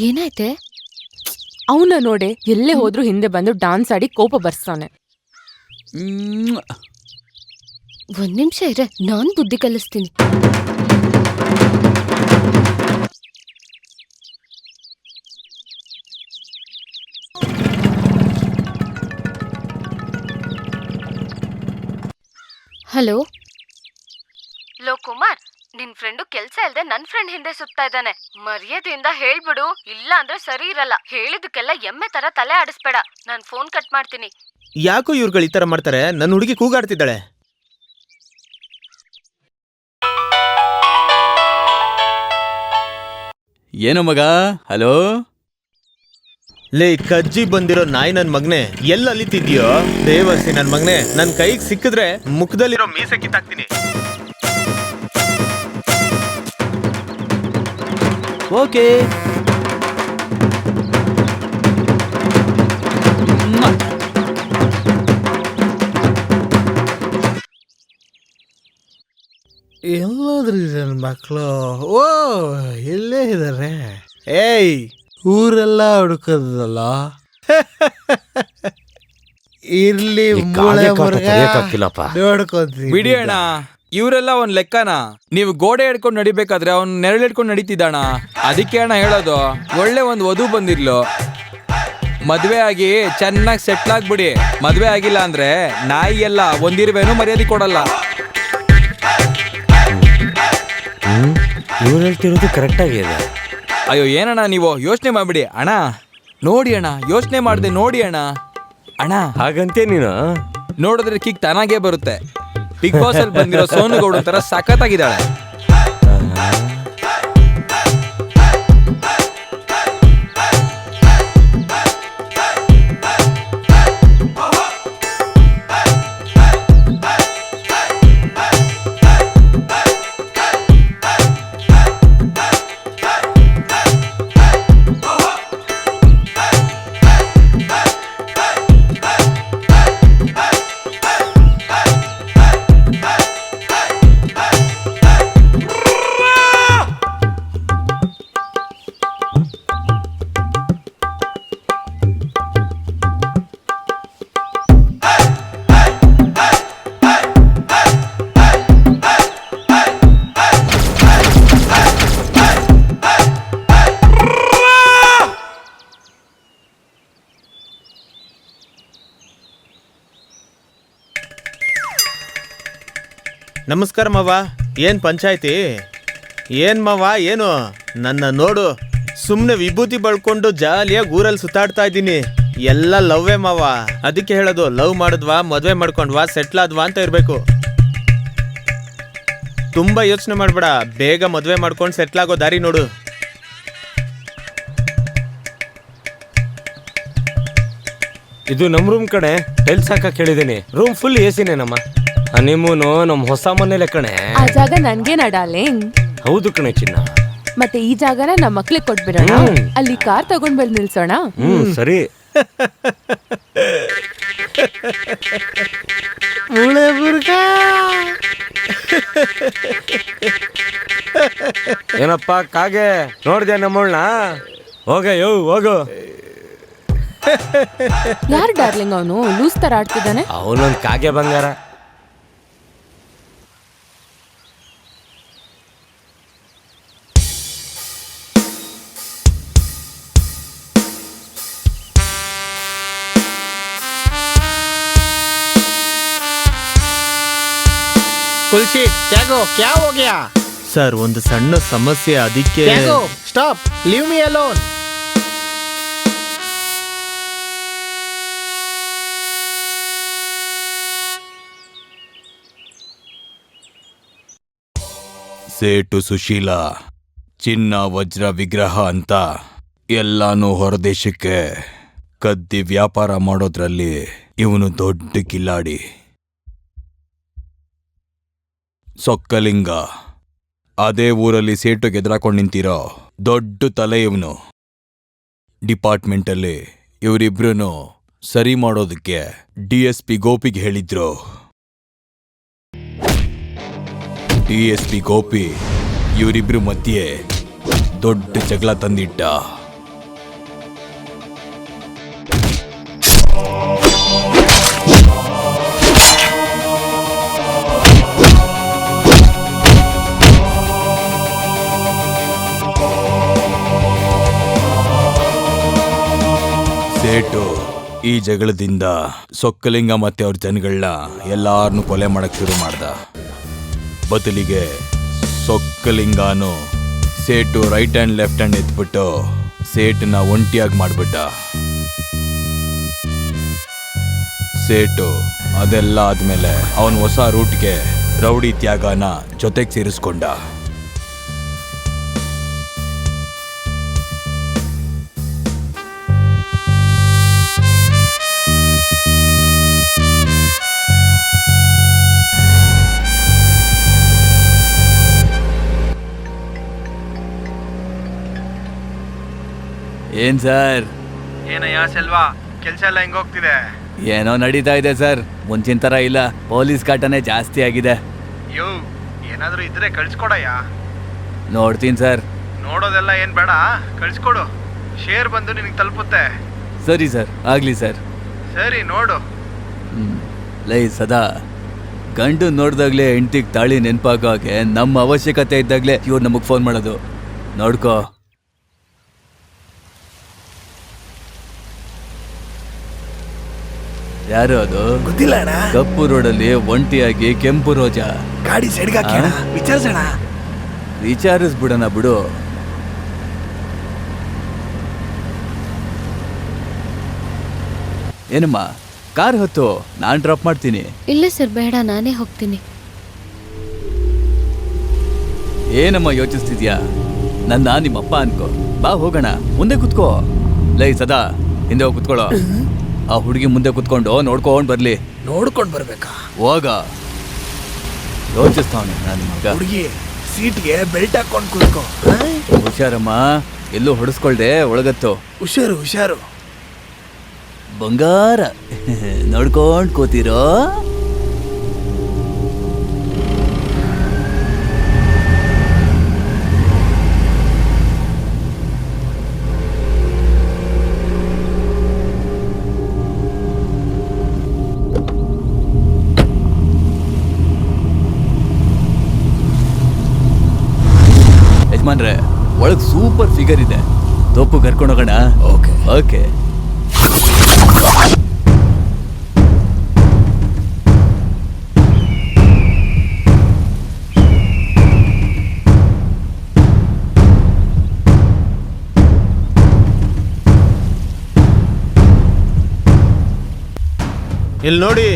ಏನಾಯ್ತೆ? ಅವನ ನೋಡೆ ಎಲ್ಲೇ ಹೋದ್ರೂ ಹಿಂದೆ ಬಂದು ಡಾನ್ಸ್ ಆಡಿ ಕೋಪ ಬರ್ಸ್ತಾನೆ. ಒಂದ್ ನಿಮಿಷ ಇರೆ, ನಾನ್ ಬುದ್ಧಿ ಕಲಿಸ್ತೀನಿ. ಹಲೋ ಲೋ ಕುಮಾರ್, ನಿನ್ ಫ್ರೆಂಡು ಕೆಲ್ಸ ಇಲ್ದೆ ನನ್ ಫ್ರೆಂಡ್ ಹಿಂದೆ ಸುತ್ತಾ ಇದ್ದಾನೆ. ಮರ್ಯಾದೆಯಿಂದ ಹೇಳ್ಬಿಡು, ಇಲ್ಲ ಅಂದ್ರೆ ಸರಿ ಇರಲ್ಲ. ಹೇಳಿದಕ್ಕೆಲ್ಲ ಎಮ್ಮೆ ತರ ತಲೆ ಆಡಿಸ್ಬೇಡ. ನಾನ್ ಫೋನ್ ಕಟ್ ಮಾಡ್ತೀನಿ. ಯಾಕೋ ಇವ್ರುಗಳು ಈ ತರ ಮಾಡ್ತಾರೆ? ನನ್ನ ಹುಡುಗಿ ಕೂಗಾಡ್ತಿದ್ದಾಳೆ. ಏನು ಮಗ? ಹಲೋ ಲೇ ಕಜ್ಜಿ ಬಂದಿರೋ ನಾಯಿ ನನ್ ಮಗನೆ, ಎಲ್ಲ ಅಲಿತಿದ್ಯೋ? ದೇವರ್ಸಿ ನನ್ ಮಗನೆ, ನನ್ ಕೈಗೆ ಸಿಕ್ಕಿದ್ರೆ ಮುಖದಲ್ಲಿರೋ ಮೀಸೆ ಕಿತ್ತಾಕ್ತೀನಿ. ಓಕೆ. ಎಲ್ಲಾದ್ರೂ ನನ್ನ ಮಕ್ಕಳು? ಓ, ಇಲ್ಲೇ ಇದ್ದಾರೆ. ಏಯ್, ಊರೆಲ್ಲ ಹುಡುಕದಲ್ಲ. ಇರ್ಲಿ, ನೋಡ್ಕೊಂತೀನಿ. ಬಿಡಿ ಅಣ್ಣ, ಇವರೆಲ್ಲ ಒಂದ್ ಲೆಕ್ಕನ. ನೀವು ಗೋಡೆ ಹಿಡ್ಕೊಂಡು ನಡಿಬೇಕಾದ್ರೆ ಅವ್ನ್ ನೆರಳು ಹಿಡ್ಕೊಂಡು ನಡೀತಿದ್ದಾಣ. ಅದಕ್ಕೆ ಅಣ್ಣ ಹೇಳೋದು, ಒಳ್ಳೆ ಒಂದ್ ವಧು ಬಂದಿರ್ಲು, ಮದ್ವೆ ಆಗಿ ಚೆನ್ನಾಗಿ ಸೆಟ್ಲ್ ಆಗ್ಬಿಡಿ. ಮದ್ವೆ ಆಗಿಲ್ಲ ಅಂದ್ರೆ ನಾಯಿ ಎಲ್ಲ ಒಂದಿರುವೇನು ಮರ್ಯಾದೆ ಕೊಡಲ್ಲ. ಇವ್ರು ಹೇಳ್ತಿರೋದು ಕರೆಕ್ಟ್ ಆಗಿದೆ. ಅಯ್ಯೋ ಏನಣ್ಣ ನೀವು ಯೋಚನೆ ಮಾಡ್ಬಿಡಿ ಅಣ್ಣ. ನೋಡಿ ಅಣ್ಣ, ಯೋಚನೆ ಮಾಡ್ದೆ ನೋಡಿ ಅಣ್ಣ. ಅಣ್ಣ ಹಾಗಂತೆ ನೀನು ನೋಡಿದ್ರೆ ಕಿಕ್ ತಾನಾಗೇ ಬರುತ್ತೆ. ಬಿಗ್ ಬಾಸ್ ಅಲ್ಲಿ ಬಂದಿರೋ ಸೋನು ಗೌಡ ತರ ಸಖತ್ತಾಗಿದ್ದಾಳೆ. ನಮಸ್ಕಾರ ಮಾವ. ಏನ್ ಪಂಚಾಯ್ತಿ? ಏನ್ ಮಾವ ಏನು ನನ್ನ ನೋಡು, ಸುಮ್ನೆ ವಿಭೂತಿ ಬಳ್ಕೊಂಡು ಜಾಲಿಯಾಗಿ ಊರಲ್ಲಿ ಸುತ್ತಾಡ್ತಾ ಇದ್ದೀನಿ. ಎಲ್ಲ ಲವ್ವೇ ಮಾವ. ಅದಕ್ಕೆ ಹೇಳೋದು, ಲವ್ ಮಾಡಿದ್ವಾ, ಮದ್ವೆ ಮಾಡ್ಕೊಂಡ್ವಾ, ಸೆಟ್ಲ್ ಆದ್ವಾ ಅಂತ ಇರ್ಬೇಕು. ತುಂಬಾ ಯೋಚನೆ ಮಾಡ್ಬೇಡ, ಬೇಗ ಮದ್ವೆ ಮಾಡ್ಕೊಂಡು ಸೆಟ್ಲ್ ಆಗೋ ದಾರಿ ನೋಡು. ಇದು ನಮ್ ರೂಮ್ ಕಣೆ, ಟೈಲ್ಸ್ ಹಾಕಕ್ ಹೇಳಿದೀನಿ. ರೂಮ್ ಫುಲ್ ಎಸಿನೇ ನಮ್ಮ. ಹನಿಮೂನು ನಮ್ ಹೊಸ ಮನೇಲೆ ಕಣೆ. ಆ ಜಾಗ ನನ್ಗೇನ ಡಾರ್ಲಿಂಗ್? ಹೌದು ಕಣೆ ಚಿನ್ನ. ಮತ್ತೆ ಈ ಜಾಗನ ನಮ್ಮ ಮಕ್ಳಿಗೆ ಕೊಟ್ಬಿಡೋಣ. ಅಲ್ಲಿ ಕಾರ್ ತಗೊಂಡ್ ಬಂದು ನಿಲ್ಸೋಣ. ಸರಿ. ಏನಪ್ಪ ಕಾಗೆ, ನೋಡ್ದೆ ನಮ್ಮಳ್ನ? ಹೋಗ ಯೋ ಹೋಗು. ಯಾರು ಡಾರ್ಲಿಂಗ್ ಅವನು? ಲೂಸ್ ತರ ಆಡ್ತಿದ್ದಾನೆ. ಅವನೊಂದ್ ಕಾಗೆ ಬಂಗಾರ. ಕುಲ್ಶೀಟ್, ತ್ಯಾಗೋ, ಕ್ಯಾ ಹೋ ಗಯಾ? ಸರ್, ಒಂದು ಸಣ್ಣ ಸಮಸ್ಯೆ, ಅದಕ್ಕೆ. Thiago, stop, leave me alone. ಸೇಟು ಸುಶೀಲ ಚಿನ್ನ ವಜ್ರ ವಿಗ್ರಹ ಅಂತ ಎಲ್ಲಾನು ಹೊರದೇಶಕ್ಕೆ ಕದ್ದಿ ವ್ಯಾಪಾರ ಮಾಡೋದ್ರಲ್ಲಿ ಇವನು ದೊಡ್ಡ ಕಿಲಾಡಿ. ಸೊಕ್ಕಲಿಂಗ, ಅದೇ ಊರಲ್ಲಿ ಸೇಟುಗೆ ಎದುರಾಕೊಂಡು ನಿಂತಿರೋ ದೊಡ್ಡ ತಲೆ ಇವನು. ಡಿಪಾರ್ಟ್ಮೆಂಟಲ್ಲಿ ಇವರಿಬ್ರು ಸರಿ ಮಾಡೋದಕ್ಕೆ DSP ಗೋಪಿಗೆ ಹೇಳಿದ್ರು. DSP ಗೋಪಿ ಇವರಿಬ್ರು ಮಧ್ಯೆ ದೊಡ್ಡ ಜಗಳ ತಂದಿಟ್ಟ. ಸೇಟು ಈ ಜಗಳದಿಂದ ಸೊಕ್ಕಲಿಂಗ ಮತ್ತೆ ಅವ್ರ ಜನಗಳನ್ನ ಎಲ್ಲಾರನ್ನೂ ಕೊಲೆ ಮಾಡಕ್ ಶುರು ಮಾಡ್ದ. ಬದಲಿಗೆ ಸೊಕ್ಕಲಿಂಗಾನು ಸೇಟು ರೈಟ್ ಹ್ಯಾಂಡ್ ಲೆಫ್ಟ್ ಹ್ಯಾಂಡ್ ಎತ್ಬಿಟ್ಟು ಸೇಟನ್ನ ಒಂಟಿಯಾಗಿ ಮಾಡ್ಬಿಟ್ಟ. ಸೇಟು ಅದೆಲ್ಲ ಆದ್ಮೇಲೆ ಅವನ್ ಹೊಸ ರೂಟ್ಗೆ ರೌಡಿ ತ್ಯಾಗನ ಜೊತೆಗೆ ಸೇರಿಸ್ಕೊಂಡ. ಏನ್ ಸರ್? ಏನಯ್ಯ ಸೆಲ್ವಾ, ಕೆಲಸ ಎಲ್ಲ ಹೆಂಗೋಗ್ತಿದೆ? ಏನೋ ನಡೀತಾ ಇದೆ ಸರ್, ಮುಂಚಿನ ತರ ಇಲ್ಲ. ಪೊಲೀಸ್ ಕಾಟನೇ ಜಾಸ್ತಿ ಆಗಿದೆ. ಯೋ, ಏನಾದ್ರೂ ಇದ್ರೆ ಕಳ್ಸ್ಕೊಡಯ್ಯ. ನೋಡ್ತೀನಿ ಸರ್. ನೋಡೋದೆಲ್ಲ ಏನ್ ಬೇಡ, ಕಳ್ಸ್ಕೊಡು. ಶೇರ್ ಬಂದು ನಿನಗೆ ತಲುಪುತ್ತೆ. ಸರಿ ಸರ್, ಆಗ್ಲಿ ಸರ್. ಸರಿ ನೋಡು. ಲೈ ಸದಾ ಗಂಡು ನೋಡ್ದಾಗ್ಲೇ ಹೆಂಡ್ತಿಗೆ ತಾಳಿ ನೆನ್ಪಾಗೋಕೆ ನಮ್ಮ ಅವಶ್ಯಕತೆ ಇದ್ದಾಗ್ಲೇ ಇವ್ರು ನಮಗ್ ಫೋನ್ ಮಾಡೋದು. ನೋಡ್ಕೋ. ಯಾರು ಅದು? ಗೊತ್ತಿಲ್ಲ ಅಣ್ಣ. ಕಪ್ಪು ರೋಡಲ್ಲಿ ಒಂಟಿಯಾಗಿ ಕೆಂಪು ರೋಜಾ. ಗಾಡಿ ಸೈಡ್ಗೆ ವಿಚಾರಿಸೋಣ. ವಿಚಾರಿಸ್ಬಿಡೋಣ ಬಿಡು. ಏನಮ್ಮ, ಕಾರ್ ಹೊತ್ತು ನಾನ್ ಡ್ರಾಪ್ ಮಾಡ್ತೀನಿ. ಇಲ್ಲ ಸರ್, ಬೇಡ, ನಾನೇ ಹೋಗ್ತೀನಿ. ಏನಮ್ಮ ಯೋಚಿಸ್ತಿದ್ಯಾ? ನನ್ನ ನಿಮ್ಮಪ್ಪ ಅನ್ಕೋ. ಬಾ ಹೋಗೋಣ, ಮುಂದೆ ಕುತ್ಕೋ. ಲೈ ಸದಾ, ಹಿಂದೆ ಹೋಗಿ ಕುತ್ಕೊಳ್ಳೋ. ಆ ಹುಡುಗಿ ಮುಂದೆ ಕುತ್ಕೊಂಡು ನೋಡ್ಕೊಂಡ್ ಬರ್ಲಿ. ನೋಡ್ಕೊಂಡ್ ಬರ್ಬೇಕಾ? ಹೋಗ. ಯೋಚಿಸ್ತಾವನೆ ನಾನು ಮಗ. ಹುಡುಗಿ ಸೀಟ್ಗೆ ಬೆಲ್ಟ್ ಹಾಕೊಂಡ್ ಕೂತ್ಕೋ. ಹುಷಾರಮ್ಮ, ಎಲ್ಲೂ ಹೊಡೆಸ್ಕೊಳ್ದೆ ಒಳಗತ್ತು. ಹುಷಾರು ಹುಷಾರು. ಬಂಗಾರ ನೋಡ್ಕೊಂಡ್ ಕೂತಿರೋ. ಯಜಮಾನ್ರೆ, ಒಳಗ್ ಸೂಪರ್ ಫಿಗರ್ ಇದೆ. ತೋಪು ಕರ್ಕೊಂಡೋಗೋಣ. Okay okay. ಇಲ್ಲಿ ನೋಡಿ,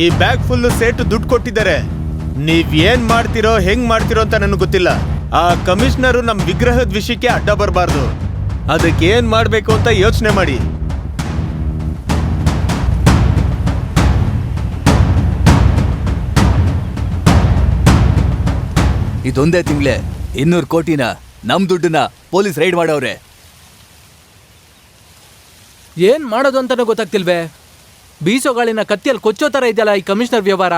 ಈ ಬ್ಯಾಗ್ ಫುಲ್ ಸೇಟು ದುಡ್ಡು ಕೊಟ್ಟಿದ್ದಾರೆ. ನೀವ್ ಏನ್ ಮಾಡ್ತಿರೋ ಹೆಂಗ್ ಮಾಡ್ತಿರೋ ಅಂತ ನನಗೆ ಗೊತ್ತಿಲ್ಲ. ಆ ಕಮಿಷನರು ನಮ್ ವಿಗ್ರಹದ ವಿಷಯಕ್ಕೆ ಅಡ್ಡ ಬರಬಾರ್ದು. ಅದಕ್ಕೆ ಏನ್ ಮಾಡ್ಬೇಕು ಅಂತ ಯೋಚನೆ ಮಾಡಿ. ಇದೊಂದೇ ತಿಂಗ್ಳೆ 200 ಕೋಟಿನ ನಮ್ ದುಡ್ಡನ್ನ ಪೊಲೀಸ್ ರೈಡ್ ಮಾಡವ್ರೆ. ಏನ್ ಮಾಡೋದು ಅಂತಾನೆ ಗೊತ್ತಾಗ್ತಿಲ್ವೇ? ಬೀಸೋ ಗಾಳಿನ ಕತ್ತಿಯಲ್ಲಿ ಕೊಚ್ಚೋ ತರ ಇದೆಯಲ್ಲ ಈ ಕಮಿಷನರ್ ವ್ಯವಹಾರ.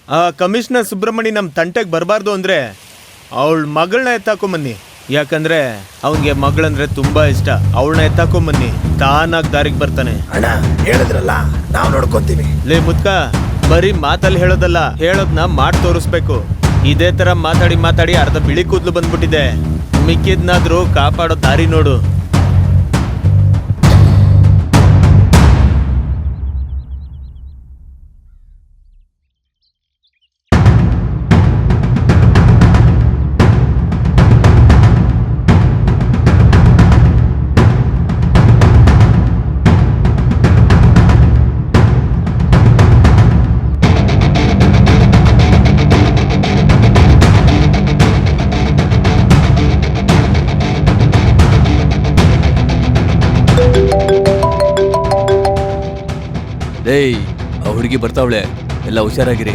ಆ ಕಮಿಷನರ್ ಸುಬ್ರಹ್ಮಣಿ ನಮ್ ತಂಟೆಗೆ ಬರಬಾರ್ದು ಅಂದ್ರೆ ಅವಳ ಮಗಳನ್ನ ಎತ್ತಾಕೊಂಬನ್ನಿ. ಯಾಕಂದ್ರೆ ಅವನ್ಗೆ ಮಗಳಂದ್ರೆ ತುಂಬಾ ಇಷ್ಟ. ಅವಳನ್ನ ಎತ್ತಾಕೊಂಬನ್ನಿ, ತಾನಾಗ್ ದಾರಿಗೆ ಬರ್ತಾನೆ. ಅಣ್ಣ ಹೇಳಿದ್ರಲ್ಲ, ನಾವ್ ನೋಡ್ಕೊಂತೀವಿ. ಲೇ ಮುದ್ಕ, ಬರೀ ಮಾತಲ್ಲಿ ಹೇಳೋದಲ್ಲ, ಹೇಳೋದ್ನ ಮಾಡಿ ತೋರಿಸ್ಬೇಕು. ಇದೇ ತರ ಮಾತಾಡಿ ಮಾತಾಡಿ ಅರ್ಧ ಬಿಳಿ ಕೂದಲು ಬಂದ್ಬಿಟ್ಟಿದೆ. ಮಿಕ್ಕಿದ್ನಾದ್ರೂ ಕಾಪಾಡೋ ದಾರಿ ನೋಡು. ಏಯ್, ಆ ಹುಡುಗಿ ಬರ್ತಾವಳೆ, ಎಲ್ಲ ಹುಷಾರಾಗಿರಿ.